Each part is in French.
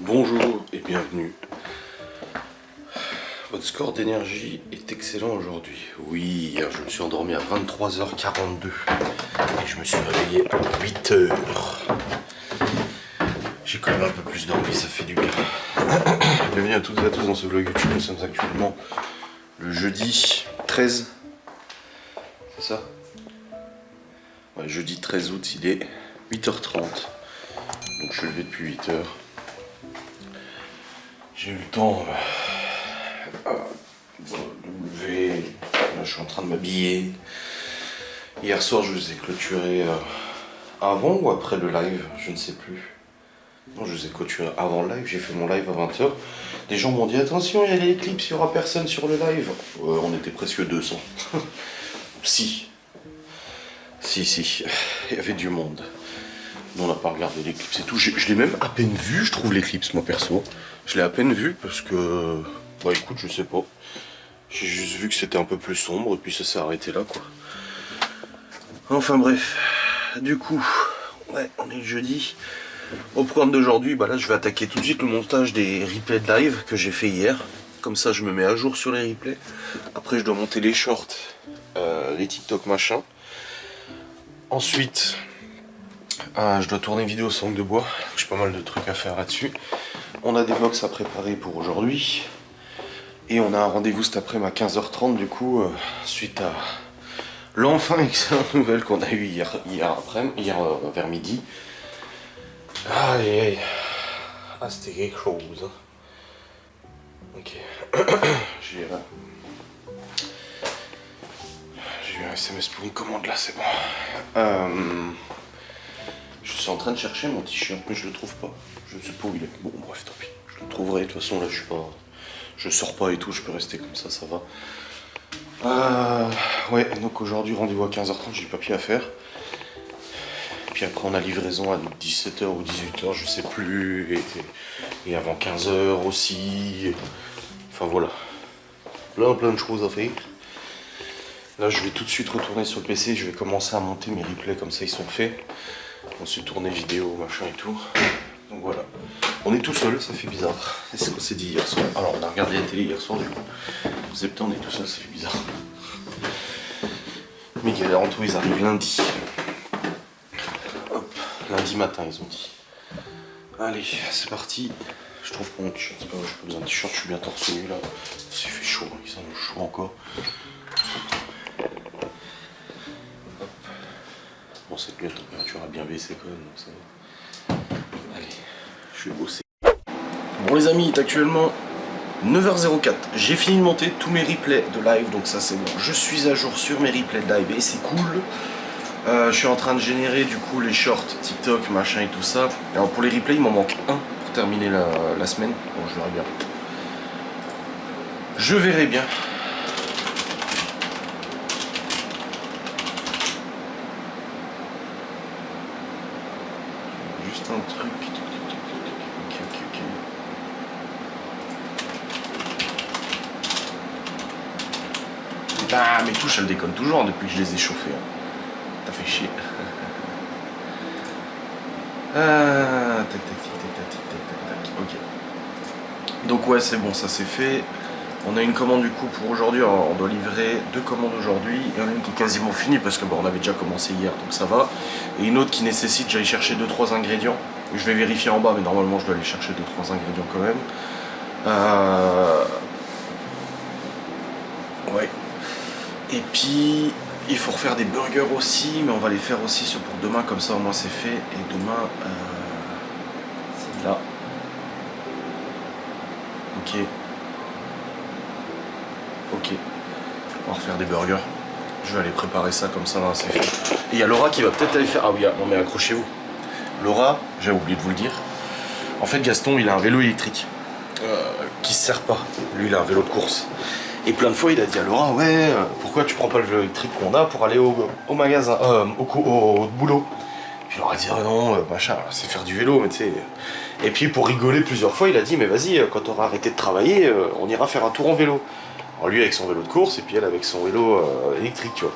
Bonjour et bienvenue. Votre score d'énergie est excellent aujourd'hui. Oui, hier je me suis endormi à 23h42 et je me suis réveillé à 8h. J'ai quand même un peu plus dormi, ça fait du bien. Bienvenue à toutes et à tous dans ce vlog YouTube. Nous sommes actuellement le jeudi 13. C'est ça? Ouais, jeudi 13 août, il est 8h30. Donc je suis levé depuis 8h. J'ai eu le temps de me lever. Là, je suis en train de m'habiller. Hier soir, je les ai clôturés avant ou après le live, je ne sais plus. Non, je les ai clôturés avant le live. J'ai fait mon live à 20h. Des gens m'ont dit attention, il y a l'éclipse, il n'y aura personne sur le live. On était presque 200. Si, il y avait du monde. Nous, on n'a pas regardé l'éclipse et tout. Je l'ai même à peine vu, je trouve, l'éclipse, moi perso. Je l'ai à peine vu parce que... Bah écoute, je sais pas. J'ai juste vu que c'était un peu plus sombre et puis ça s'est arrêté là, quoi. Enfin bref. Du coup, ouais, on est le jeudi. Au programme d'aujourd'hui, bah là, je vais attaquer tout de suite le montage des replays de live que j'ai fait hier. Comme ça, je me mets à jour sur les replays. Après, je dois monter les shorts, les TikTok, machin. Ensuite... je dois tourner une vidéo sans langue de bois, j'ai pas mal de trucs à faire là-dessus. On a des box à préparer pour aujourd'hui. Et on a un rendez-vous cet après-midi à 15h30 du coup, suite à l'enfin excellente nouvelle qu'on a eu hier vers midi. Allez, ah c'était quelque chose. Hein. Ok. J'ai eu un SMS pour une commande là, c'est bon. Je suis en train de chercher mon t-shirt, mais je le trouve pas. Je ne sais pas où il est. Bon, bref, tant pis. Je le trouverai. De toute façon, là, je sors pas et tout. Je peux rester comme ça va. Ouais, donc aujourd'hui, rendez-vous à 15h30. J'ai du papier à faire. Puis après, on a livraison à 17h ou 18h, je sais plus. Et avant 15h aussi. Enfin, voilà. Plein de choses à faire. Là, je vais tout de suite retourner sur le PC. Je vais commencer à monter mes replays comme ça, ils sont faits. Ensuite tourner vidéo, machin et tout. Donc voilà. On est tout seul, ça fait bizarre. C'est ce qu'on s'est dit hier soir. Alors on a regardé la télé hier soir du coup. Septembre, on est tout seul, ça fait bizarre. Mais Galanto, ils arrivent lundi. Hop, lundi matin ils ont dit. Allez, c'est parti. Je trouve mon t-shirt, c'est pas vrai, j'ai pas besoin de t-shirt, je suis bien torse nu là. Il fait chaud, il s'en chaud encore. Bon, cette nuit, la température a bien baissé quand même, donc ça va. Allez, je vais bosser. Bon les amis, il est actuellement 9h04. J'ai fini de monter tous mes replays de live, donc ça c'est bon. Je suis à jour sur mes replays de live et c'est cool. Je suis en train de générer du coup les shorts, TikTok, machin et tout ça. Alors pour les replays, il m'en manque un pour terminer la semaine. Bon, je verrai bien. Je verrai bien. Juste un truc. Ok. Putain, mes touches elles déconnent toujours depuis que je les ai chauffées. Hein. T'as fait chier. Tac. Ok. Donc ouais, c'est bon, ça c'est fait. On a une commande du coup pour aujourd'hui. On doit livrer 2 commandes aujourd'hui. Il y en a une qui est quasiment finie parce que bon, on avait déjà commencé hier, donc ça va. Et une autre qui nécessite, j'aille chercher 2-3 ingrédients. Je vais vérifier en bas, mais normalement je dois aller chercher 2-3 ingrédients quand même. Ouais. Et puis, il faut refaire des burgers aussi, mais on va les faire aussi pour demain, comme ça au moins c'est fait. Et demain, c'est là. Ok. On va refaire des burgers. Je vais aller préparer ça comme ça, c'est fait. Et il y a Laura qui va peut-être aller faire... Ah oui, non mais accrochez-vous. Laura, j'ai oublié de vous le dire. En fait, Gaston, il a un vélo électrique qui se sert pas. Lui, il a un vélo de course. Et plein de fois, il a dit à Laura, ouais, pourquoi tu prends pas le vélo électrique qu'on a pour aller au magasin, au boulot. Puis Laura a dit, non, machin, c'est faire du vélo, mais tu sais... Et puis, pour rigoler plusieurs fois, il a dit, mais vas-y, quand on aura arrêté de travailler, on ira faire un tour en vélo. Alors lui avec son vélo de course, et puis elle avec son vélo électrique, tu vois.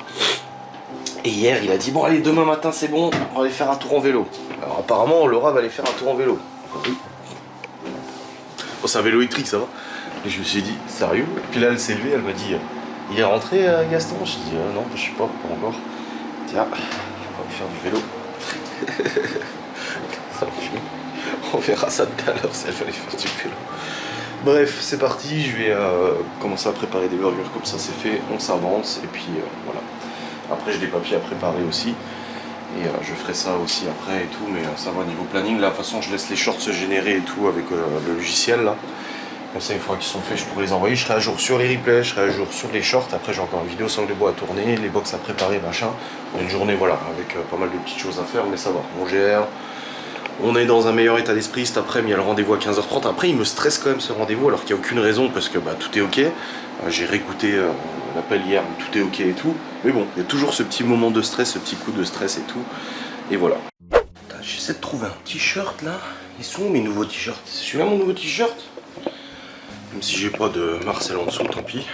Et hier, il a dit, bon allez, demain matin c'est bon, on va aller faire un tour en vélo. Alors apparemment, Laura va aller faire un tour en vélo. Oh, c'est un vélo électrique, ça va. Et je me suis dit, sérieux? Puis là, elle s'est levée, elle m'a dit, il est rentré, Gaston? Je dit, non, je sais pas encore. Tiens, on va faire du vélo. Ça va fumer. On verra ça tout à l'heure si elle fallait faire du vélo. Bref, c'est parti, je vais commencer à préparer des burgers, comme ça c'est fait, on s'avance, et puis voilà. Après j'ai des papiers à préparer aussi, et je ferai ça aussi après et tout, mais ça va au niveau planning. Là, de toute façon, je laisse les shorts se générer et tout avec le logiciel là. Comme ça, une fois qu'ils sont faits, je pourrai les envoyer. Je serai à jour sur les replays, je serai à jour sur les shorts. Après, j'ai encore une vidéo sangle de bois à tourner, les box à préparer, machin. Une journée, voilà, avec pas mal de petites choses à faire, mais ça va, on gère. On est dans un meilleur état d'esprit. Cet après-midi, il y a le rendez-vous à 15h30. Après, il me stresse quand même ce rendez-vous, alors qu'il n'y a aucune raison, parce que bah, tout est ok. J'ai réécouté l'appel hier, tout est ok et tout. Mais bon, il y a toujours ce petit moment de stress, ce petit coup de stress et tout. Et voilà. J'essaie de trouver un t-shirt là. Ils sont où mes nouveaux t-shirts? C'est celui-là mon nouveau t-shirt? Même si j'ai pas de Marcel en dessous, tant pis.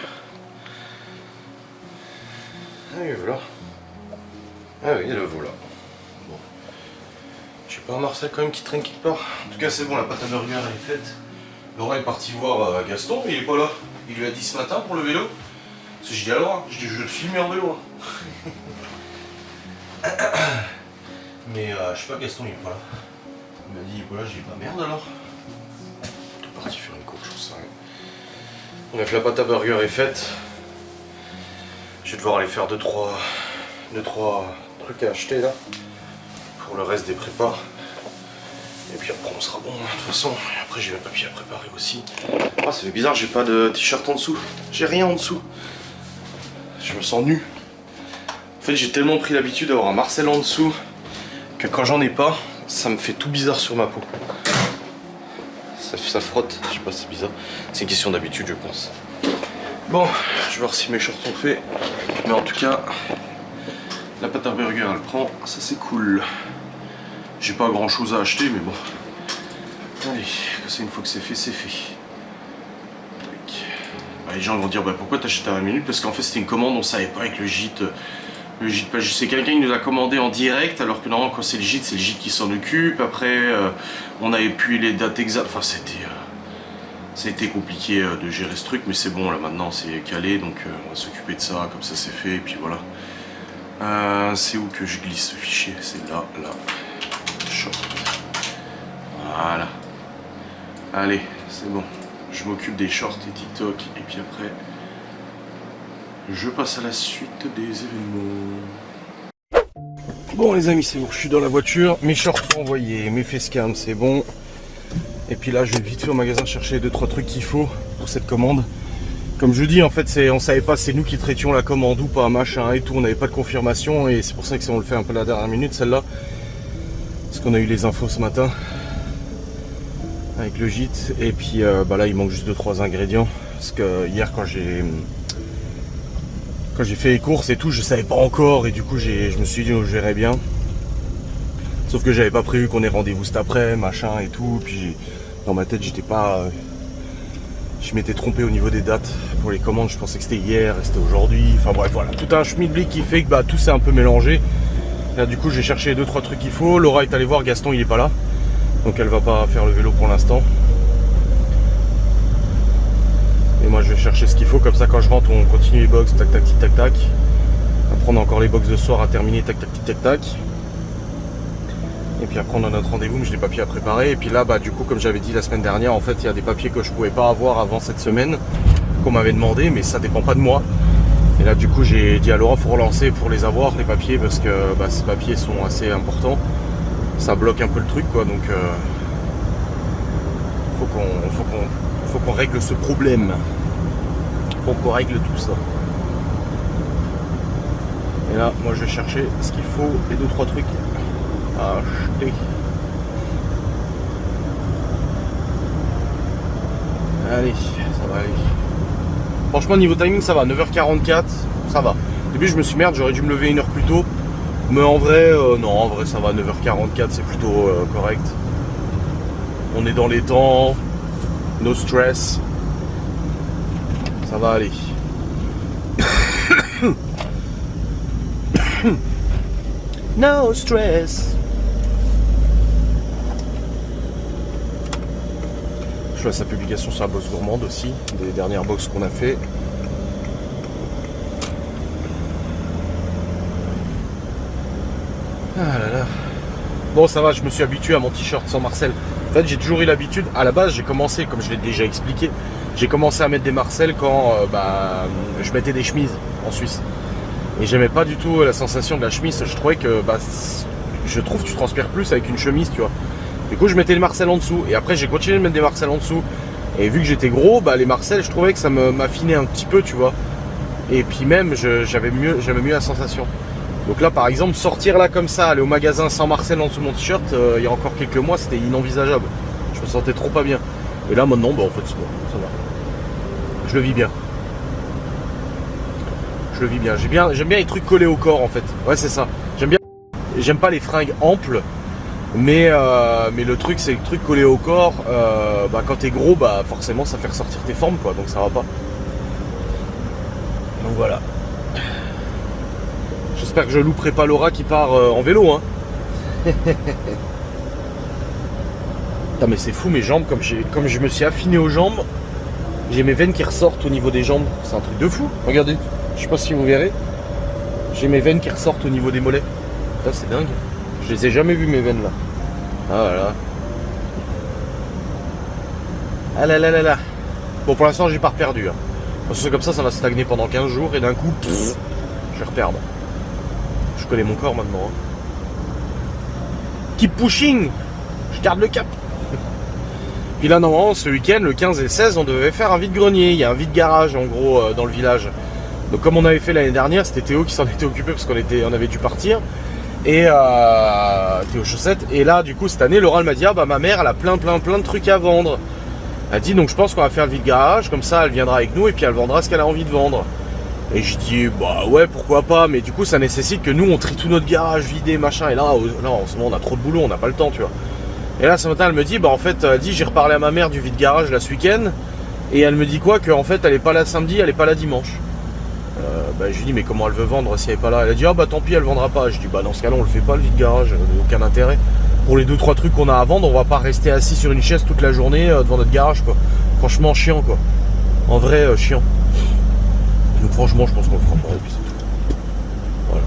Ah oui, voilà. Ah oui, le voilà. Bon. J'ai pas un Marcel quand même qui traîne quelque part. En tout cas, c'est bon, la pâte à burger elle est faite. Laura est partie voir Gaston, mais il est pas là. Il lui a dit ce matin pour le vélo. Parce que j'ai dit à Laura, je vais te filmer en vélo. Hein. Mais je sais pas, Gaston il est pas là. Il m'a dit il est pas là, j'ai dit bah merde alors. Il est parti faire une course, je sais rien. Bref, la pâte à burger est faite. Je vais devoir aller faire 2-3 trucs à acheter là. Pour le reste des prépas. Et puis après on sera bon, de toute façon. Et après j'ai le papier à préparer aussi. Ah, c'est bizarre, j'ai pas de t-shirt en dessous. J'ai rien en dessous. Je me sens nu. En fait, j'ai tellement pris l'habitude d'avoir un Marcel en dessous que quand j'en ai pas, ça me fait tout bizarre sur ma peau. Ça frotte, je sais pas, c'est bizarre. C'est une question d'habitude, je pense. Bon, je vais voir si mes shorts sont faits. Mais en tout cas, la pâte à burger, elle prend. Ça, c'est cool. J'ai pas grand chose à acheter, mais bon. Allez, ça, une fois que c'est fait, c'est fait. Bah, les gens vont dire, bah, pourquoi t'achètes à 20 minutes? Parce qu'en fait, c'était une commande, on savait pas avec le gîte. Le gîte, c'est quelqu'un qui nous a commandé en direct, alors que normalement, quand c'est le gîte qui s'en occupe. Après, on avait plus les dates exactes. Enfin, c'était compliqué de gérer ce truc, mais c'est bon, là maintenant, c'est calé, donc on va s'occuper de ça, comme ça, c'est fait, et puis voilà. C'est où que je glisse ce fichier? C'est là, là. Short. Voilà. Allez, c'est bon. Je m'occupe des shorts et TikTok, et puis après, je passe à la suite des événements. Bon les amis, c'est bon, je suis dans la voiture, mes shorts sont envoyés, mes facecam c'est bon. Et puis là, je vais vite fait au magasin chercher 2-3 trucs qu'il faut pour cette commande. Comme je dis, en fait, on savait pas, c'est nous qui traitions la commande ou pas, machin et tout, on n'avait pas de confirmation, et c'est pour ça que on le fait un peu à la dernière minute, celle-là. Parce qu'on a eu les infos ce matin avec le gîte, et puis bah là, il manque juste 2-3 ingrédients. Parce que hier, quand j'ai fait les courses et tout, je savais pas encore, et du coup, je me suis dit, je verrai bien. Sauf que j'avais pas prévu qu'on ait rendez-vous cet après, machin et tout, puis dans ma tête, j'étais pas... Je m'étais trompé au niveau des dates pour les commandes, je pensais que c'était hier et c'était aujourd'hui. Enfin bref, voilà, tout un schmilblick qui fait que bah, tout s'est un peu mélangé. Là du coup j'ai cherché 2-3 trucs qu'il faut. Laura est allée voir, Gaston il est pas là. Donc elle va pas faire le vélo pour l'instant. Et moi je vais chercher ce qu'il faut, comme ça quand je rentre on continue les box, tac tac tac tac tac. Après on a encore les box de soir à terminer, tac tac tac tac tac. Et puis après on a notre rendez-vous, mais j'ai des papiers à préparer. Et puis là bah du coup comme j'avais dit la semaine dernière, en fait il y a des papiers que je pouvais pas avoir avant cette semaine, qu'on m'avait demandé, mais ça dépend pas de moi. Et là du coup j'ai dit à Laura, faut relancer pour les avoir les papiers, parce que bah, ces papiers sont assez importants. Ça bloque un peu le truc quoi, donc faut qu'on règle ce problème. Faut qu'on règle tout ça. Et là moi je vais chercher ce qu'il faut, les 2-3 trucs à acheter. Allez, ça va aller. Franchement niveau timing ça va, 9h44, ça va. Au début je me suis merde, j'aurais dû me lever 1 heure plus tôt. Mais en vrai, non, en vrai ça va, 9h44 c'est plutôt correct. On est dans les temps, no stress. Ça va aller. No stress. Je vois sa publication sur la box gourmande aussi, des dernières box qu'on a fait. Ah là là. Bon, ça va, je me suis habitué à mon t-shirt sans Marcel. En fait, j'ai toujours eu l'habitude. À la base, j'ai commencé, comme je l'ai déjà expliqué, j'ai commencé à mettre des Marcel quand je mettais des chemises en Suisse. Et j'aimais pas du tout la sensation de la chemise. Je trouvais que je trouve que tu transpires plus avec une chemise, tu vois. Du coup, je mettais les Marcel en dessous. Et après, j'ai continué de mettre des Marcel en dessous. Et vu que j'étais gros, les Marcel, je trouvais que ça m'affinait un petit peu, tu vois. Et puis même, j'aimais mieux la sensation. Donc là, par exemple, sortir là comme ça, aller au magasin sans Marcel en dessous de mon t-shirt, il y a encore quelques mois, c'était inenvisageable. Je me sentais trop pas bien. Et là, maintenant, en fait, c'est bon, ça va. Je le vis bien. Je le vis bien. J'aime bien les trucs collés au corps, en fait. Ouais, c'est ça. J'aime pas les fringues amples, mais le truc, c'est le truc collé au corps. Quand t'es gros, forcément, ça fait ressortir tes formes, quoi. Donc ça va pas. Donc voilà. J'espère que je louperai pas Laura qui part en vélo, hein. Putain, mais c'est fou mes jambes, comme je me suis affiné aux jambes, j'ai mes veines qui ressortent au niveau des jambes. C'est un truc de fou. Regardez, je sais pas si vous verrez. J'ai mes veines qui ressortent au niveau des mollets. Putain, c'est dingue. Je les ai jamais vues mes veines là. Ah voilà. Ah là là là là. Bon, pour l'instant j'ai pas reperdu. Hein. Parce que comme ça va stagner pendant 15 jours et d'un coup, je vais reperdre. Je connais mon corps maintenant. Hein. Keep pushing. Je garde le cap. Puis là, normalement, ce week-end, le 15 et le 16, on devait faire un vide-grenier. Il y a un vide-garage, en gros, dans le village. Donc, comme on avait fait l'année dernière, c'était Théo qui s'en était occupé parce qu'on avait dû partir. Et Théo Chaussette. Et là, du coup, cette année, Laura, elle m'a dit, ma mère, elle a plein de trucs à vendre. Elle dit, donc je pense qu'on va faire le vide-garage. Comme ça, elle viendra avec nous et puis elle vendra ce qu'elle a envie de vendre. Et je dis, ouais, pourquoi pas. Mais du coup, ça nécessite que nous, on trie tout notre garage, vidé, machin. Et là, en ce moment, on a trop de boulot, on n'a pas le temps, tu vois. Et là, ce matin, elle me dit, en fait, j'ai reparlé à ma mère du vide-garage là ce week-end. Et elle me dit quoi? Qu'en fait, elle est pas là samedi, elle est pas là dimanche. Je lui dis, mais comment elle veut vendre si elle est pas là? Elle a dit, tant pis, elle vendra pas. Je dis, dans ce cas-là, on le fait pas le vide-garage, aucun intérêt. Pour les 2-3 trucs qu'on a à vendre, on va pas rester assis sur une chaise toute la journée devant notre garage, quoi. Franchement, chiant, quoi. En vrai, chiant. Donc, franchement, je pense qu'on le fera pas. Et puis c'est tout. Voilà.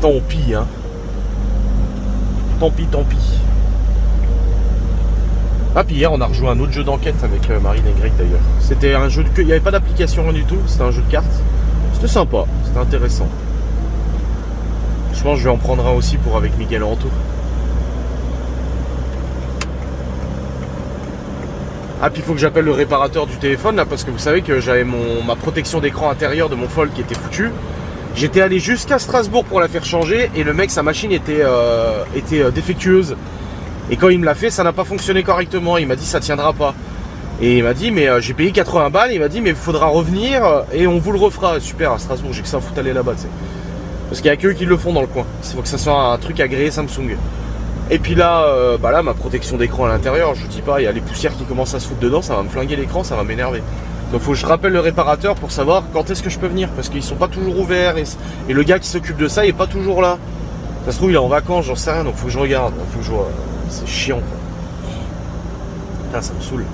Tant pis, hein. Tant pis. Ah, puis hier on a rejoué un autre jeu d'enquête avec Marine et Greg d'ailleurs. C'était un jeu il n'y avait pas d'application, rien du tout, c'était un jeu de cartes. C'était sympa, c'était intéressant. Je pense que je vais en prendre un aussi pour avec Miguel Anto. Ah, puis il faut que j'appelle le réparateur du téléphone là, parce que vous savez que j'avais ma protection d'écran intérieur de mon Fold qui était foutue. J'étais allé jusqu'à Strasbourg pour la faire changer et le mec, sa machine était défectueuse. Et quand il me l'a fait, ça n'a pas fonctionné correctement. Il m'a dit ça tiendra pas. Et il m'a dit mais j'ai payé 80 balles. Il m'a dit mais il faudra revenir et on vous le refera. Super, à Strasbourg, j'ai que ça à foutre aller là-bas. Parce qu'il n'y a que eux qui le font dans le coin. Il faut que ça soit un truc agréé Samsung. Et puis là, là ma protection d'écran à l'intérieur, je vous dis pas, il y a les poussières qui commencent à se foutre dedans. Ça va me flinguer l'écran, ça va m'énerver. Donc faut que je rappelle le réparateur pour savoir quand est-ce que je peux venir. Parce qu'ils sont pas toujours ouverts. Et le gars qui s'occupe de ça, il est pas toujours là. Ça se trouve il est en vacances, j'en sais rien. Donc faut que je regarde. Faut que je vois. C'est chiant quoi. Putain, ça me saoule.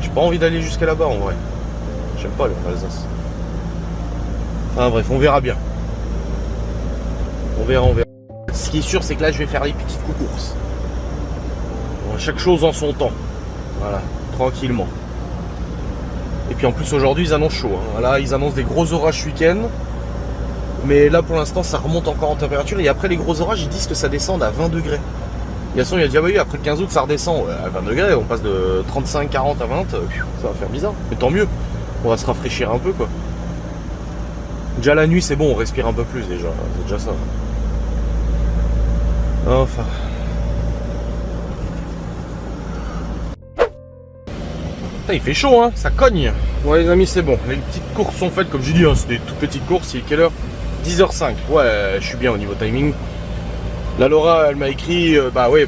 J'ai pas envie d'aller jusqu'à là-bas en vrai. J'aime pas aller en Alsace. Enfin bref, on verra bien. On verra. Ce qui est sûr, c'est que là je vais faire les petites courses. Bon, chaque chose en son temps. Voilà, tranquillement. Et puis en plus aujourd'hui ils annoncent chaud. Hein. Là ils annoncent des gros orages ce week-end. Mais là pour l'instant ça remonte encore en température. Et après les gros orages ils disent que ça descend à 20 degrés. Gaston il a dit oui après le 15 août ça redescend à 20 degrés, on passe de 35, 40 à 20, ça va faire bizarre. Mais tant mieux, on va se rafraîchir un peu quoi. Déjà la nuit c'est bon, on respire un peu plus déjà, c'est déjà ça. Enfin. Putain il fait chaud hein, ça cogne. Bon les amis c'est bon, les petites courses sont faites comme j'ai dit, hein, c'est des toutes petites courses, il est quelle heure? 10h05, ouais je suis bien au niveau timing. La Laura, elle m'a écrit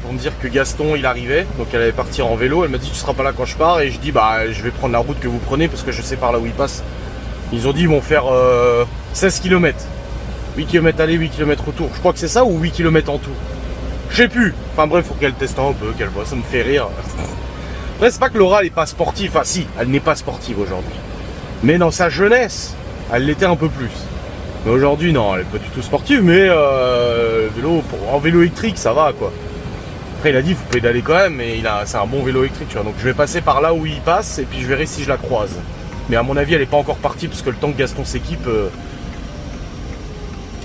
pour me dire que Gaston il arrivait, donc elle allait partir en vélo. Elle m'a dit tu seras pas là quand je pars et je dis je vais prendre la route que vous prenez parce que je sais par là où ils passent. Ils ont dit ils vont faire 16 km. 8 km aller, 8 km retour. Je crois que c'est ça ou 8 km en tout. Je sais plus. Enfin bref, faut qu'elle teste un peu, qu'elle voit, ça me fait rire. Après, c'est pas que Laura elle est pas sportive, enfin si, elle n'est pas sportive aujourd'hui. Mais dans sa jeunesse, elle l'était un peu plus. Mais aujourd'hui, non, elle est pas du tout sportive, mais en vélo électrique, ça va quoi. Après, il a dit, vous pédalez quand même, mais c'est un bon vélo électrique, tu vois. Donc je vais passer par là où il passe, et puis je verrai si je la croise. Mais à mon avis, elle est pas encore partie, parce que le temps que Gaston s'équipe,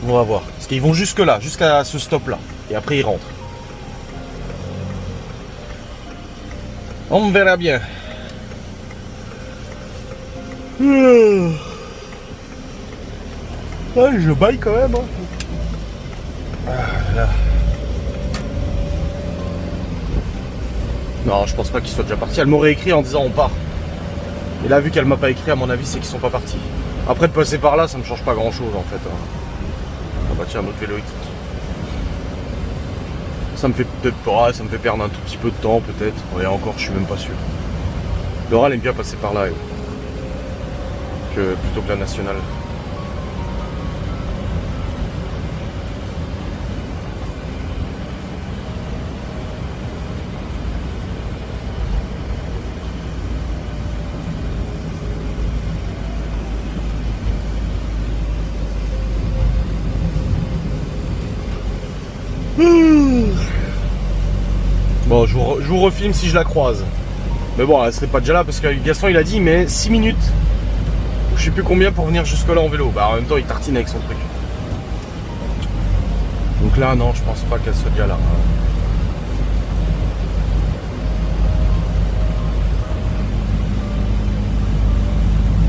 on va voir. Parce qu'ils vont jusque là, jusqu'à ce stop-là. Et après, ils rentrent. On verra bien. Ouais, je baille quand même. Hein. Ah, là. Non, je pense pas qu'ils soient déjà partis. Elle m'aurait écrit en disant on part. Et là, vu qu'elle m'a pas écrit, à mon avis, c'est qu'ils sont pas partis. Après, de passer par là, ça me change pas grand chose en fait. Ah bah tiens, un autre vélo électrique. Ça me fait peut-être pas, ça me fait perdre un tout petit peu de temps peut-être. Et encore, je suis même pas sûr. Laura, elle aime bien passer par là, plutôt que la nationale. Bon, je vous refilme si je la croise. Mais bon, elle serait pas déjà là parce que Gaston il a dit mais 6 minutes. Je sais plus combien pour venir jusque là en vélo. Bah en même temps il tartine avec son truc. Donc là non, je pense pas qu'elle soit déjà là.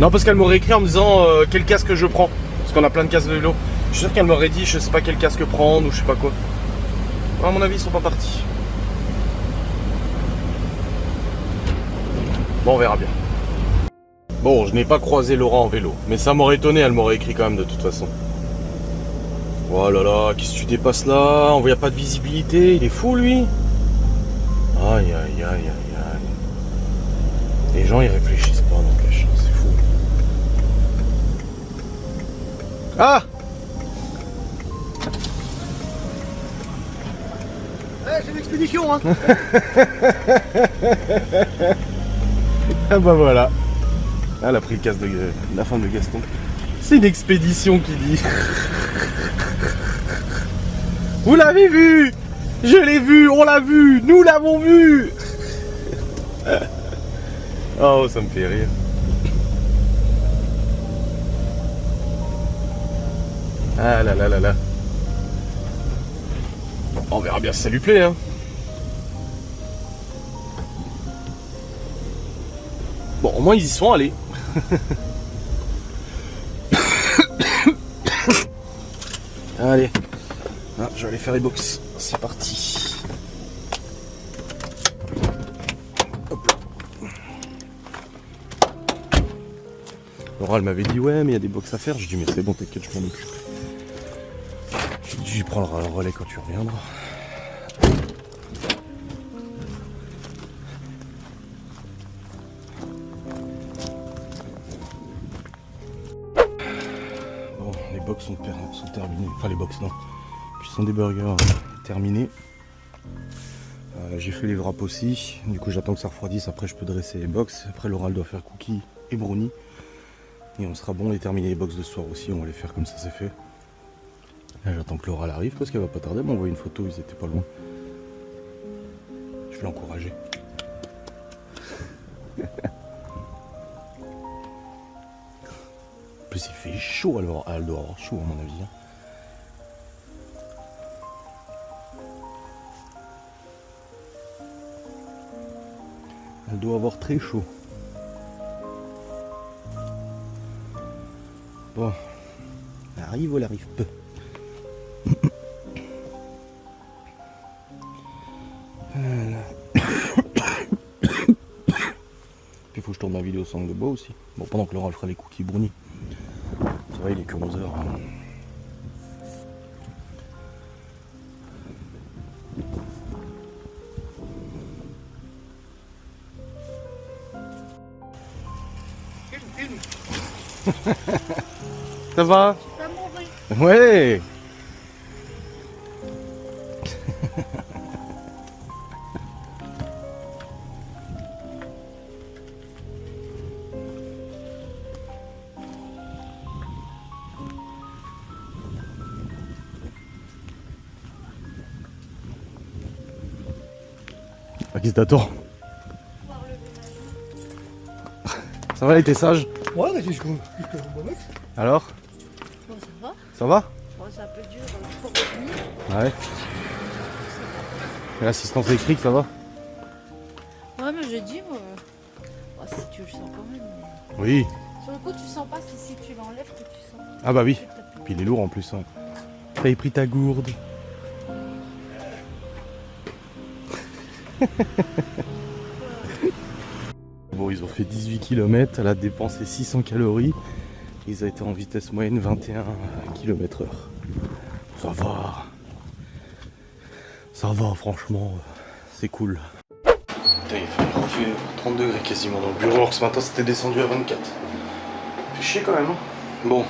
Non parce qu'elle m'aurait écrit en me disant quel casque je prends. Parce qu'on a plein de casques de vélo. Je suis sûr qu'elle m'aurait dit je sais pas quel casque prendre ou je sais pas quoi. À mon avis ils sont pas partis. Bon, on verra bien. Bon, je n'ai pas croisé Laura en vélo, mais ça m'aurait étonné, elle m'aurait écrit quand même de toute façon. Oh là là, qu'est-ce que tu dépasses là? On voit pas de visibilité, il est fou lui. Aïe aïe aïe aïe aïe. Les gens ils réfléchissent pas, n'empêche, c'est fou. Ah! Ouais, c'est une expédition hein. Ah bah voilà. Elle a pris le casque de la fin de Gaston. C'est une expédition qui dit. Vous l'avez vu? Je l'ai vu, on l'a vu, nous l'avons vu. Oh, ça me fait rire. Ah là là là là. Bon, on verra bien si ça lui plaît hein. Bon, au moins ils y sont allés. Allez, ah, je vais aller faire les box. C'est parti. Hop là. Laura elle m'avait dit ouais mais il y a des box à faire. Je dis mais c'est bon t'inquiète je m'en occupe. Je dis j'y prends le relais quand tu reviendras. Les box sont terminés, enfin les box non, puis sont des burgers terminés. J'ai fait les wraps aussi, du coup j'attends que ça refroidisse, après je peux dresser les box. Après Laura elle doit faire cookies et brownies. Et on sera bon et terminer les box de ce soir aussi, on va les faire comme ça c'est fait. Là j'attends que Laura elle arrive parce qu'elle va pas tarder, elle m'a envoyé une photo, ils étaient pas loin. Je vais l'encourager. En plus il fait chaud, elle doit avoir chaud à mon avis. Elle doit avoir très chaud. Bon, elle arrive ou elle arrive peu. Voilà. Puis il faut que je tourne ma vidéo sang de bois aussi. Bon, pendant que Laura elle fera les cookies brownies. C'est vrai, il est que 11h. Ça va? Ouais. Qu'est-ce que t'attends? Ça va, il était sage? Ouais, mais c'est ce qu'on va mettre. Alors? Bon, ça va. Ça va? Bon, c'est un peu dur pour revenir. Ouais. Et l'assistance électrique, ça va? Ouais, mais je dis, moi, oh, si tu le sens quand même. Mais... Oui. Sur le coup, tu sens pas si tu l'enlèves que tu sens. Ah bah oui. Puis il est lourd en plus. Hein. T'as pris ta gourde. Bon, ils ont fait 18 km, elle a dépensé 600 calories. Ils ont été en vitesse moyenne 21 km/h. Ça va. Ça va, franchement, c'est cool. Putain, il fait 30 degrés quasiment dans le bureau, alors que ce matin c'était descendu à 24. Fait chier quand même. Hein. Bon.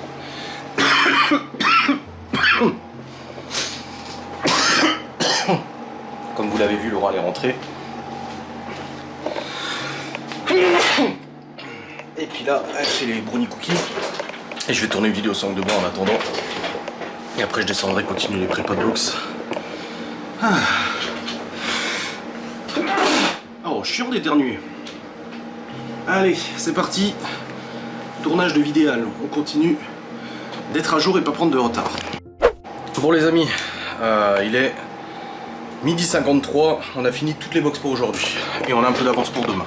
Comme vous l'avez vu, Laura elle est rentrée. Et puis là, elle fait les brownie cookies. Et je vais tourner une vidéo sans de bois en attendant. Et après je descendrai continuer les prépas de boxe. Oh, chiant d'éternuer. Allez, c'est parti. Tournage de Vidéal. On continue d'être à jour et pas prendre de retard. Bon les amis, il est 12h53. On a fini toutes les boxes pour aujourd'hui. Et on a un peu d'avance pour demain.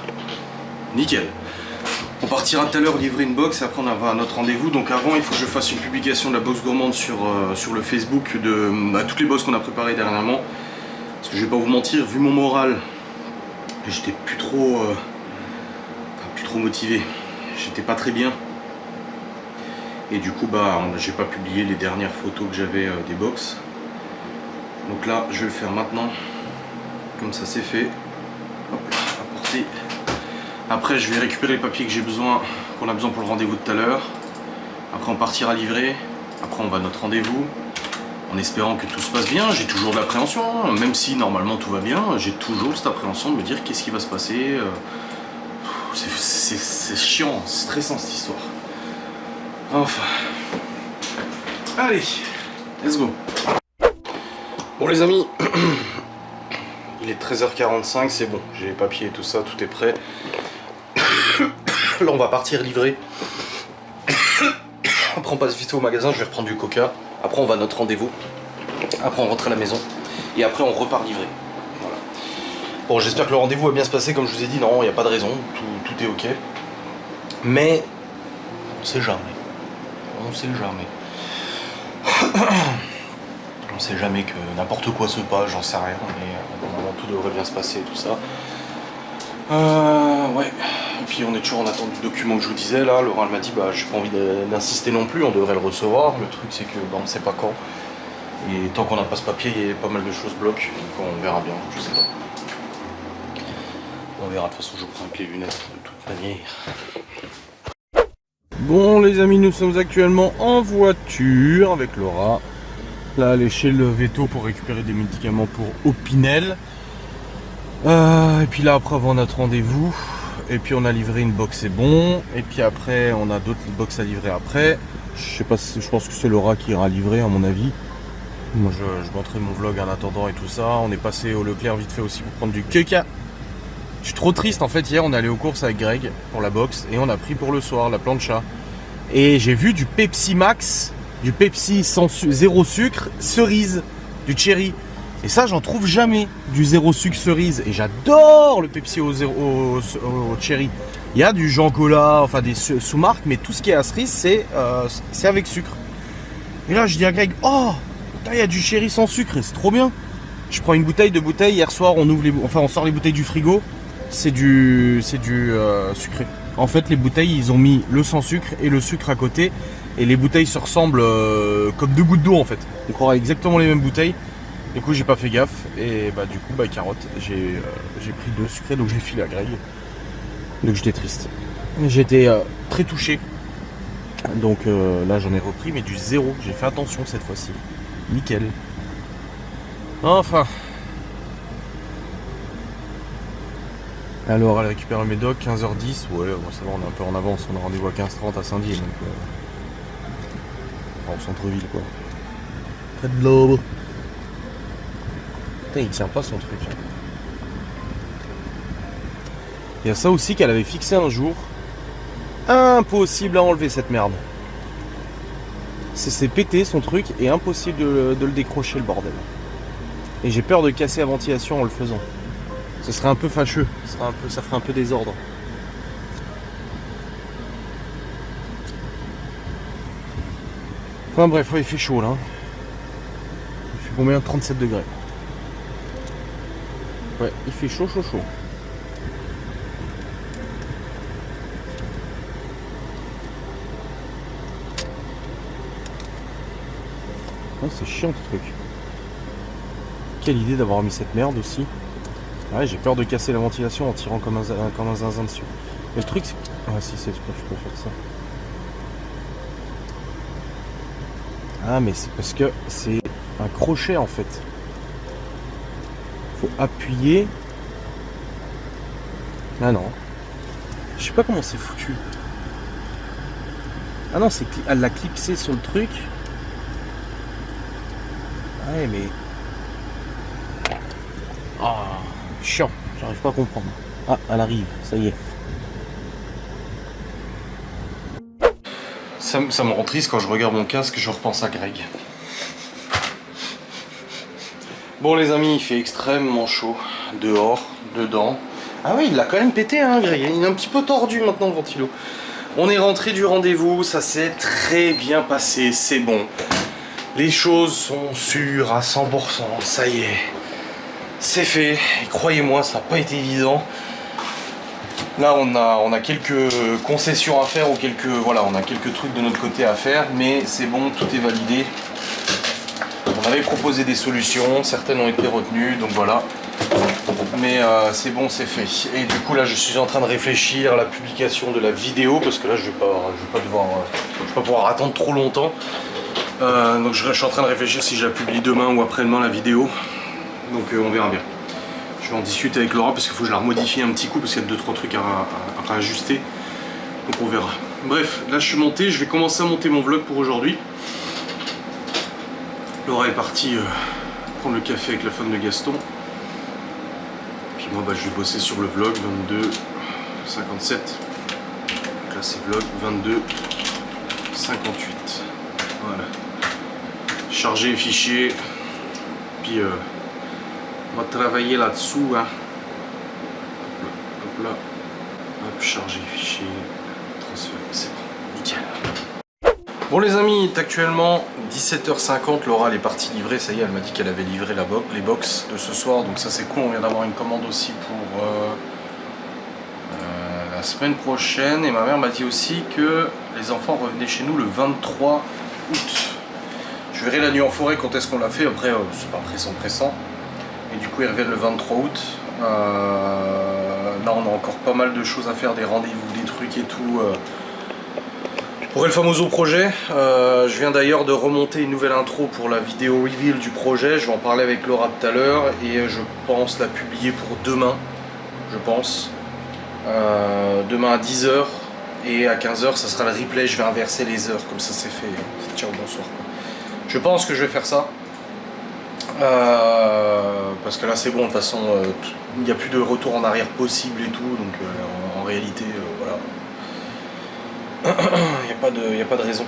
Nickel. On partira tout à l'heure livrer une box et après on va à notre rendez-vous. Donc avant, il faut que je fasse une publication de la box gourmande sur le Facebook de toutes les boxes qu'on a préparées dernièrement. Parce que je vais pas vous mentir, vu mon moral, j'étais plus trop motivé. J'étais pas très bien. Et du coup, j'ai pas publié les dernières photos que j'avais des box. Donc là, je vais le faire maintenant. Comme ça, c'est fait. Hop là, apporter. Après, je vais récupérer les papiers que j'ai besoin, qu'on a besoin pour le rendez-vous de tout à l'heure. Après, on partira livrer. Après, on va à notre rendez-vous. En espérant que tout se passe bien. J'ai toujours de l'appréhension, hein. Même si normalement tout va bien, j'ai toujours cette appréhension de me dire qu'est-ce qui va se passer. C'est chiant, c'est stressant cette histoire. Enfin. Allez, let's go. Bon les amis, il est 13h45, c'est bon. J'ai les papiers et tout ça, tout est prêt. Là on va partir livrer. Après on passe vite fait au magasin, je vais reprendre du coca. Après on va à notre rendez-vous. Après on rentre à la maison. Et après on repart livrer. Voilà. Bon j'espère que le rendez-vous va bien se passer. Comme je vous ai dit, non, il n'y a pas de raison. Tout est ok. Mais on sait jamais. On sait jamais. On sait jamais que n'importe quoi se passe, j'en sais rien. Mais normalement tout devrait bien se passer et tout ça. Ouais. Et puis on est toujours en attente du document que je vous disais là. Laura m'a dit j'ai pas envie d'insister non plus, on devrait le recevoir. Le truc c'est que on sait pas quand. Et tant qu'on n'a pas ce papier, il y a pas mal de choses bloquent. Donc on verra bien, je sais pas. On verra, de toute façon je prends avec les lunettes de toute manière. Bon les amis, nous sommes actuellement en voiture avec Laura. Là elle est chez le Veto pour récupérer des médicaments pour Opinel. Et puis là après avant notre rendez-vous. Et puis on a livré une box, c'est bon. Et puis après on a d'autres box à livrer après. Je sais pas, je pense que c'est Laura qui ira livrer à mon avis. Moi je montrerai mon vlog en attendant et tout ça. On est passé au Leclerc vite fait aussi pour prendre du coca. Je suis trop triste en fait, hier on est allé aux courses avec Greg pour la box. Et on a pris pour le soir la plancha. Et j'ai vu du Pepsi Max, du Pepsi zéro sucre, cerise, du cherry. Et ça j'en trouve jamais, du zéro sucre cerise. Et j'adore le Pepsi au cherry. Il y a du Jean Cola, enfin des sous-marques, mais tout ce qui est à cerise c'est avec sucre. Et là je dis à Greg, oh, il y a du cherry sans sucre et c'est trop bien. Je prends une bouteille, 2 bouteilles, hier soir on sort les bouteilles du frigo, c'est du sucré. En fait les bouteilles ils ont mis le sans sucre et le sucre à côté. Et les bouteilles se ressemblent comme 2 gouttes d'eau en fait. On croirait exactement les mêmes bouteilles. Du coup j'ai pas fait gaffe et du coup carotte, j'ai pris 2 sucrés donc j'ai filé à Greg. Donc j'étais triste. J'étais très touché. Donc là j'en ai repris mais du zéro. J'ai fait attention cette fois-ci. Nickel. Enfin. Alors elle récupère le médoc, 15h10. Ouais bon, ça va, on est un peu en avance. On a rendez-vous à 15h30 à Saint-Dié donc au centre-ville quoi. Près de l'aube. Putain, il tient pas son truc. Il y a ça aussi qu'elle avait fixé un jour. Impossible à enlever cette merde. C'est pété son truc et impossible de le décrocher le bordel. Et j'ai peur de casser la ventilation en le faisant. Ce serait un peu fâcheux, ça ferait un peu désordre. Enfin bref, ouais, il fait chaud là. Il fait combien? 37 degrés. Ouais, il fait chaud. Oh, c'est chiant ce truc. Quelle idée d'avoir mis cette merde aussi. Ouais, j'ai peur de casser la ventilation en tirant comme un zinzin dessus. Mais le truc c'est... Ah si, je peux faire ça. Ah mais c'est parce que c'est un crochet en fait. Faut appuyer. Ah non. Je sais pas comment c'est foutu. Ah non, c'est elle l'a clipsé sur le truc. Ouais mais... Ah, chiant, j'arrive pas à comprendre. Ah, elle arrive, ça y est. Ça me rend triste quand je regarde mon casque, je repense à Greg. Bon les amis, il fait extrêmement chaud. Dehors, dedans. Ah oui, il l'a quand même pété hein Greg. Il est un petit peu tordu maintenant le ventilo. On est rentré du rendez-vous, ça s'est très bien passé, c'est bon. Les choses sont sûres à 100%, ça y est. C'est fait, et croyez-moi, ça n'a pas été évident. Là, on a quelques concessions à faire, ou on a quelques trucs de notre côté à faire, mais c'est bon, tout est validé. On avait proposé des solutions, certaines ont été retenues, donc voilà. Mais c'est bon, c'est fait. Et du coup, là, je suis en train de réfléchir à la publication de la vidéo, parce que là, je vais pas pouvoir attendre trop longtemps. Donc je suis en train de réfléchir si je la publie demain ou après-demain la vidéo. Donc on verra bien. Je vais en discuter avec Laura parce qu'il faut que je la remodifie un petit coup parce qu'il y a 2-3 trucs à ajuster. Donc on verra. Bref, là je suis monté, je vais commencer à monter mon vlog pour aujourd'hui. Laura est partie prendre le café avec la femme de Gaston. Puis moi je vais bosser sur le vlog 22,57. Donc là c'est vlog 22,58. Voilà. Charger les fichiers. Puis on va travailler là-dessous. Hein. Hop là. Hop, charger les fichiers. Transférer. C'est bon. Nickel. Bon les amis, il est actuellement 17h50. Laura elle est partie livrer. Ça y est, elle m'a dit qu'elle avait livré les box de ce soir. Donc ça c'est cool. On vient d'avoir une commande aussi pour la semaine prochaine. Et ma mère m'a dit aussi que les enfants revenaient chez nous le 23 août. Je verrai la nuit en forêt quand est-ce qu'on l'a fait. Après, c'est pas pressant. Et du coup, ils reviennent le 23 août. Là, on a encore pas mal de choses à faire, des rendez-vous, des trucs et tout. Pour El Famoso projet, je viens d'ailleurs de remonter une nouvelle intro pour la vidéo reveal du projet. Je vais en parler avec Laura tout à l'heure et je pense la publier pour demain. Je pense. Demain à 10 h et à 15 h, ça sera le replay. Je vais inverser les heures, comme ça c'est fait. Ciao, bonsoir. Je pense que je vais faire ça. Parce que là c'est bon, de toute façon il n'y a plus de retour en arrière possible et tout, donc en réalité voilà. Il n'y a pas de raison.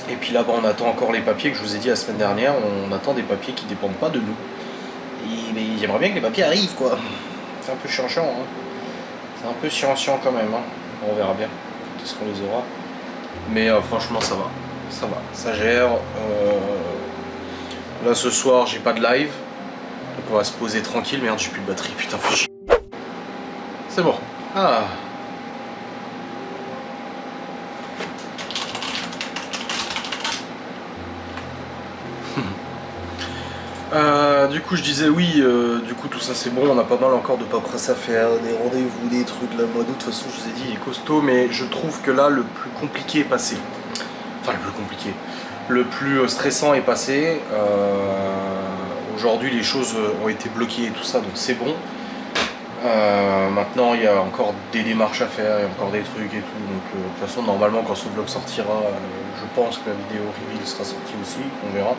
Et puis là on attend encore les papiers que je vous ai dit la semaine dernière, on attend des papiers qui ne dépendent pas de nous. Et j'aimerais bien que les papiers arrivent quoi. C'est un peu chiant hein. C'est un peu chiant quand même hein. On verra bien qu'est-ce qu'on les aura. Mais franchement ça va. Ça gère. Là ce soir j'ai pas de live, donc on va se poser tranquille. Merde, j'ai plus de batterie, putain, fais chier. C'est bon. Ah. Du coup je disais oui, du coup tout ça c'est bon, on a pas mal encore de paperasse à faire, des rendez-vous, des trucs, là, mois d'août, de toute façon je vous ai dit il est costaud, mais je trouve que là le plus compliqué est passé. Enfin le plus compliqué. Le plus stressant est passé. Aujourd'hui les choses ont été bloquées et tout ça, donc c'est bon. Maintenant il y a encore des démarches à faire, il y a encore des trucs et tout. Donc de toute façon normalement quand ce vlog sortira, je pense que la vidéo reveal sera sortie aussi, on verra.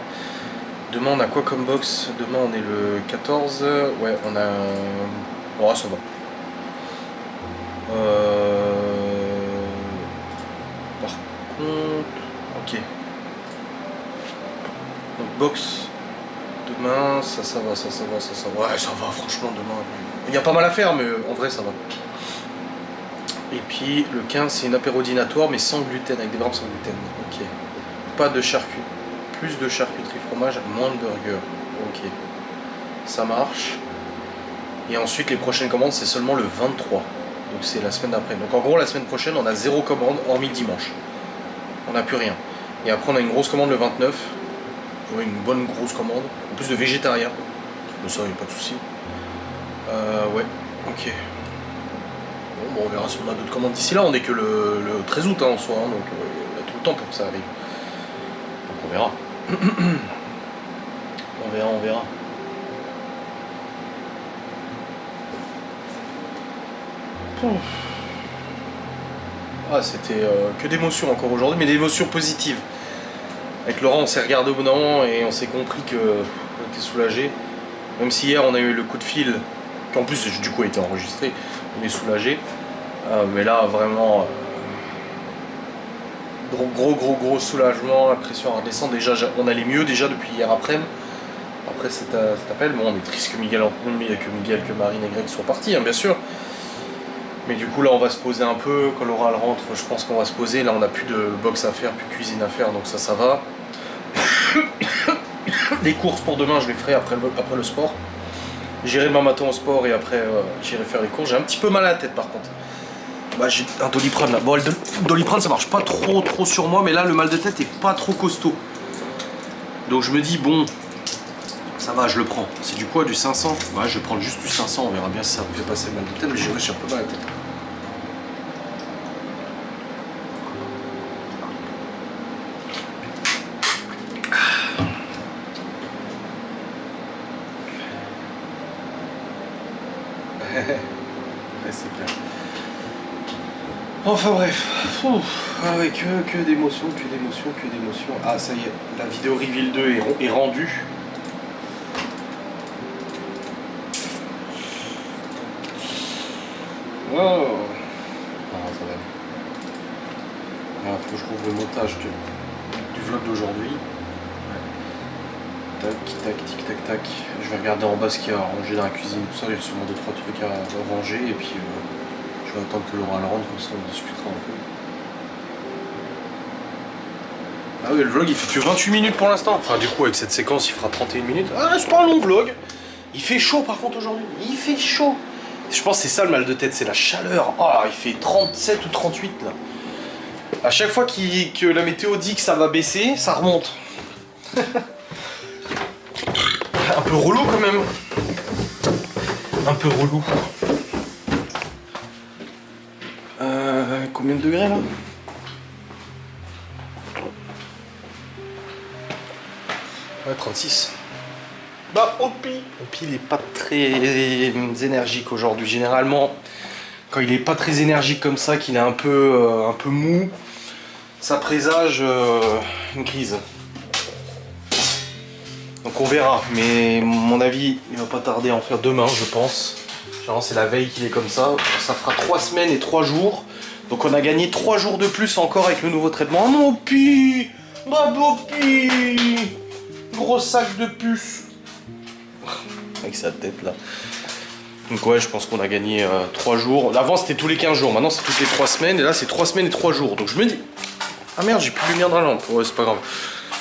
Demain on a quoi comme box? Demain on est le 14. Ouais on a... Oh ça va. Ok. Donc box. Demain, ça va. Ouais, ça va, franchement, demain. Il y a pas mal à faire, mais en vrai, ça va. Et puis, le 15, c'est une apérodinatoire, mais sans gluten, avec des brambles sans gluten. Ok. Pas de charcuterie. Plus de charcuterie fromage, moins de burger. Ok. Ça marche. Et ensuite, les prochaines commandes, c'est seulement le 23. Donc, c'est la semaine d'après. Donc, en gros, la semaine prochaine, on a 0 commande, hormis dimanche. On n'a plus rien. Et après, on a une grosse commande le 29. Ouais, une bonne grosse commande. En plus de végétarien. Mais ça, il n'y a pas de souci. Ouais, ok. Bon, on verra si on a d'autres commandes d'ici là. On n'est que le 13 août en soi. Donc, il y a tout le temps pour que ça arrive. Donc, on verra. On verra. Ah, c'était que d'émotions encore aujourd'hui, mais d'émotions positives. Avec Laurent, on s'est regardé au bout d'un moment et on s'est compris qu'on était soulagé. Même si hier on a eu le coup de fil, qui en plus du coup a été enregistré, on est soulagé. Mais là vraiment, gros soulagement, la pression redescend. Déjà on allait mieux déjà depuis hier après-midi. Après cet appel, bon, on est triste que Miguel, que Marine et Greg soient partis, hein, bien sûr. Mais du coup là on va se poser un peu, quand Laura elle rentre, je pense qu'on va se poser. Là on n'a plus de box à faire, plus de cuisine à faire, donc ça va. Les courses pour demain je les ferai après le sport. J'irai demain matin au sport et après j'irai faire les courses. J'ai un petit peu mal à la tête par contre. Bah, j'ai un Doliprane là. Bon, le Doliprane ça marche pas trop sur moi, mais là le mal de tête est pas trop costaud. Donc je me dis bon, ça va, je le prends. C'est du quoi, du 500? Ouais, je vais prendre juste du 500, on verra bien si ça me fait passer le mal de tête, mais j'ai un peu mal à la tête. Ouais, c'est clair. Enfin bref. Ah ouais, que d'émotions. Ah ça y est, la vidéo Reveal 2 est rendue. Oh. Ah, ça va. Ah, faut que je trouve le montage du vlog d'aujourd'hui. Ouais. Tac. Je vais regarder en bas ce qu'il y a à ranger dans la cuisine, tout ça. Il y a sûrement 2-3 trucs à ranger. Et puis je vais attendre que Laura le rentre, comme ça on discutera un peu. Ah oui, le vlog il fait que 28 minutes pour l'instant. Enfin, du coup, avec cette séquence, il fera 31 minutes. Ah, c'est pas un long vlog. Il fait chaud par contre aujourd'hui. Il fait chaud. Je pense que c'est ça le mal de tête, c'est la chaleur. Ah, il fait 37 ou 38 là. À chaque fois que la météo dit que ça va baisser, ça remonte. Un peu relou quand même. Un peu relou. Combien de degrés là? Ouais, 36. Bah, Opi il est pas très énergique aujourd'hui. Généralement, quand il est pas très énergique comme ça, qu'il est un peu mou, ça présage une crise. Donc on verra, mais à mon avis, il va pas tarder à en faire demain, je pense. Genre c'est la veille qu'il est comme ça. Ça fera 3 semaines et 3 jours. Donc on a gagné 3 jours de plus encore avec le nouveau traitement. Oh mon Pi! Bravo Pi! Gros sac de puce. Avec sa tête là. Donc ouais, je pense qu'on a gagné 3 jours. Avant c'était tous les 15 jours, maintenant c'est toutes les 3 semaines. Et là c'est 3 semaines et 3 jours. Donc je me dis... Ah merde, j'ai plus de lumière dans la lampe. Ouais, c'est pas grave.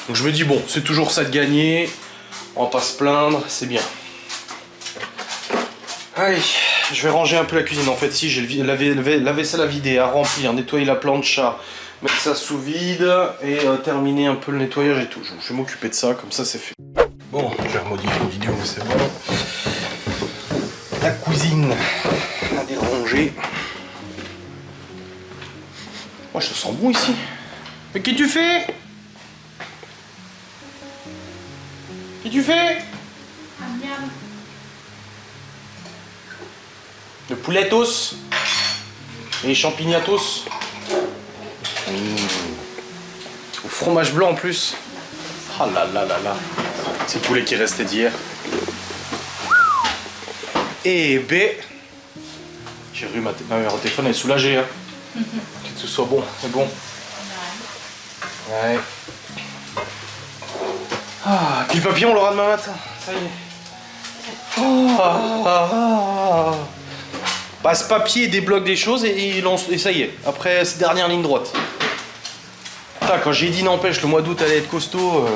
Donc je me dis bon, c'est toujours ça de gagner. On va pas se plaindre, c'est bien. Allez, je vais ranger un peu la cuisine. En fait, si j'ai la vaisselle à vider, à remplir, nettoyer la plancha, mettre ça sous vide et terminer un peu le nettoyage et tout. Je vais m'occuper de ça, comme ça c'est fait. Bon, je vais remodifier la vidéo, c'est bon. La cuisine à déranger. Moi, je sens bon ici. Mais qu'est-ce que tu fais? Qu'est-ce que tu fais? Le pouletos et les champignatos. Au fromage blanc en plus. Ah là là là là. C'est le poulet qui restait d'hier. Et B. J'ai vu ma mère au téléphone, elle est soulagée. Hein. Que ce soit bon, c'est bon. Ouais. Ah, puis le papier, on l'aura demain matin. Ça y est. Oh. Bah, ce papier débloque des choses et ça y est. Après, cette dernière ligne droite. Putain, quand j'ai dit n'empêche, le mois d'août allait être costaud,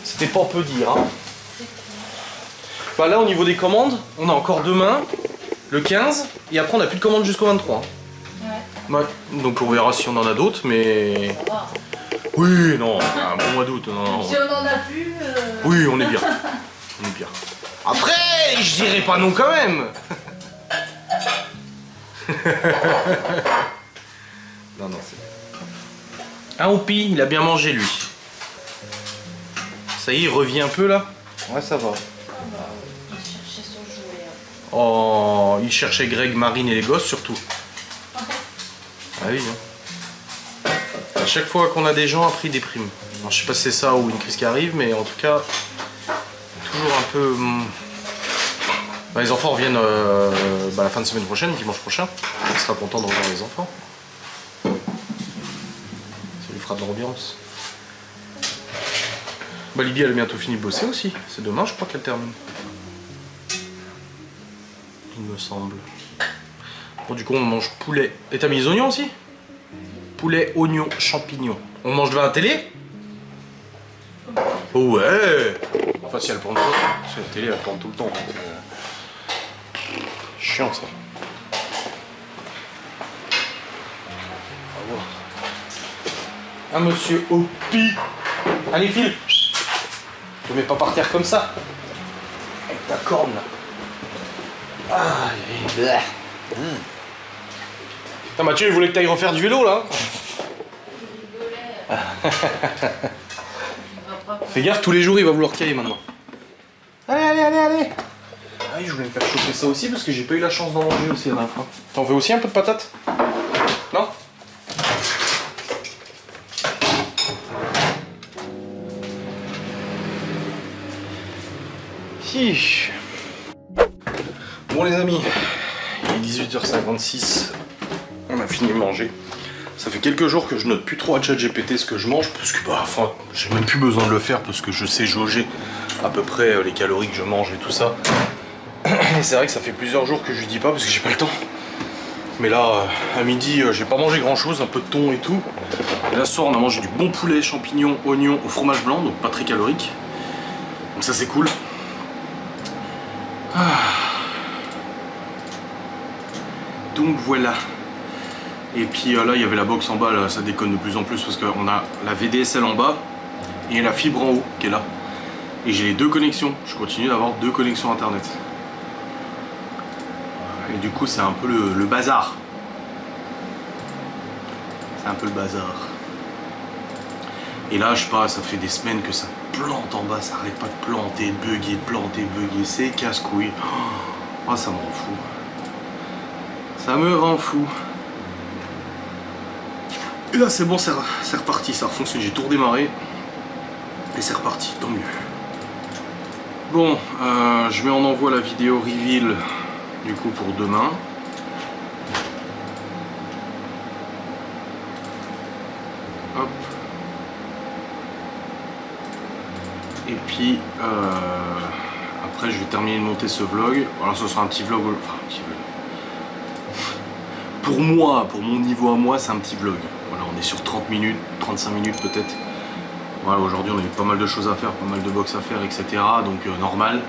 c'était pas peu dire. Hein. Bah, là, au niveau des commandes, on a encore demain, le 15, et après, on n'a plus de commandes jusqu'au 23. Hein. Ouais. Donc, on verra si on en a d'autres, mais. Oui, non, un bon mois d'août. Non. Si on en a plus. Oui, on est bien. On est bien. Après, je dirais pas non quand même. Non, c'est. Ah, Oupi, il a bien mangé lui. Ça y est, il revient un peu là. Ouais, ça va. Il cherchait son jouet. Oh, il cherchait Greg, Marine et les gosses surtout. Ah oui, hein. À chaque fois qu'on a des gens, après ils dépriment. Alors, je sais pas si c'est ça ou une crise qui arrive, mais en tout cas, toujours un peu. Bah, les enfants reviennent la fin de semaine prochaine, dimanche prochain. Il sera content de revoir les enfants. Ça lui fera de l'ambiance. Bah, Libye elle a bientôt fini de bosser aussi. C'est demain, je crois qu'elle termine. Il me semble. Bon, du coup, on mange poulet. Et t'as mis les oignons aussi? Poulet, oignons, champignons. On mange devant la télé? Ouais. Enfin, si elle plante pas. Parce que la télé, elle plante tout le temps. Donc, chiant ça. Ah, monsieur Oupi. Allez, file. Ne mets pas par terre comme ça. Avec ta corne là. Ah, Putain, Mathieu, il voulait que tu ailles refaire du vélo là. Fais gaffe, tous les jours il va vouloir cailler maintenant. Allez. Ah oui, je voulais me faire chauffer ça aussi parce que j'ai pas eu la chance d'en manger aussi la dernière fois. T'en veux aussi un peu de patates? Non? Chiche. Bon les amis, il est 18h56, on a fini de manger. Ça fait quelques jours que je note plus trop à ChatGPT ce que je mange parce que j'ai même plus besoin de le faire parce que je sais jauger à peu près les calories que je mange et tout ça. Et c'est vrai que ça fait plusieurs jours que je lui dis pas parce que j'ai pas le temps. Mais là, à midi, j'ai pas mangé grand chose, un peu de thon et tout. Et là ce soir on a mangé du bon poulet, champignons, oignons au fromage blanc, donc pas très calorique. Donc ça c'est cool. Donc voilà. Et puis là il y avait la box en bas, là, ça déconne de plus en plus parce qu'on a la VDSL en bas et la fibre en haut qui est là. Et j'ai les deux connexions, je continue d'avoir deux connexions internet. Et du coup c'est un peu le bazar. C'est un peu le bazar. Et là je sais pas, ça fait des semaines que ça plante en bas, ça arrête pas de planter, de bugger, c'est casse-couille. Oh, ça me rend fou. Ça me rend fou. Et là c'est bon, c'est reparti, ça refonctionne, j'ai tout redémarré. Et c'est reparti, tant mieux. Bon, je mets en envoi la vidéo reveal du coup pour demain. Hop. Et puis après je vais terminer de monter ce vlog. Alors ce sera un petit vlog, enfin un petit vlog. Pour moi, pour mon niveau à moi, c'est un petit vlog. Voilà, on est sur 30 minutes, 35 minutes peut-être. Voilà, aujourd'hui on a eu pas mal de choses à faire, pas mal de box à faire, etc. Donc normal.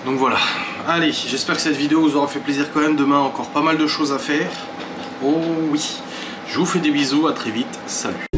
Donc voilà. Allez, j'espère que cette vidéo vous aura fait plaisir quand même. Demain encore pas mal de choses à faire. Oh oui. Je vous fais des bisous, à très vite. Salut.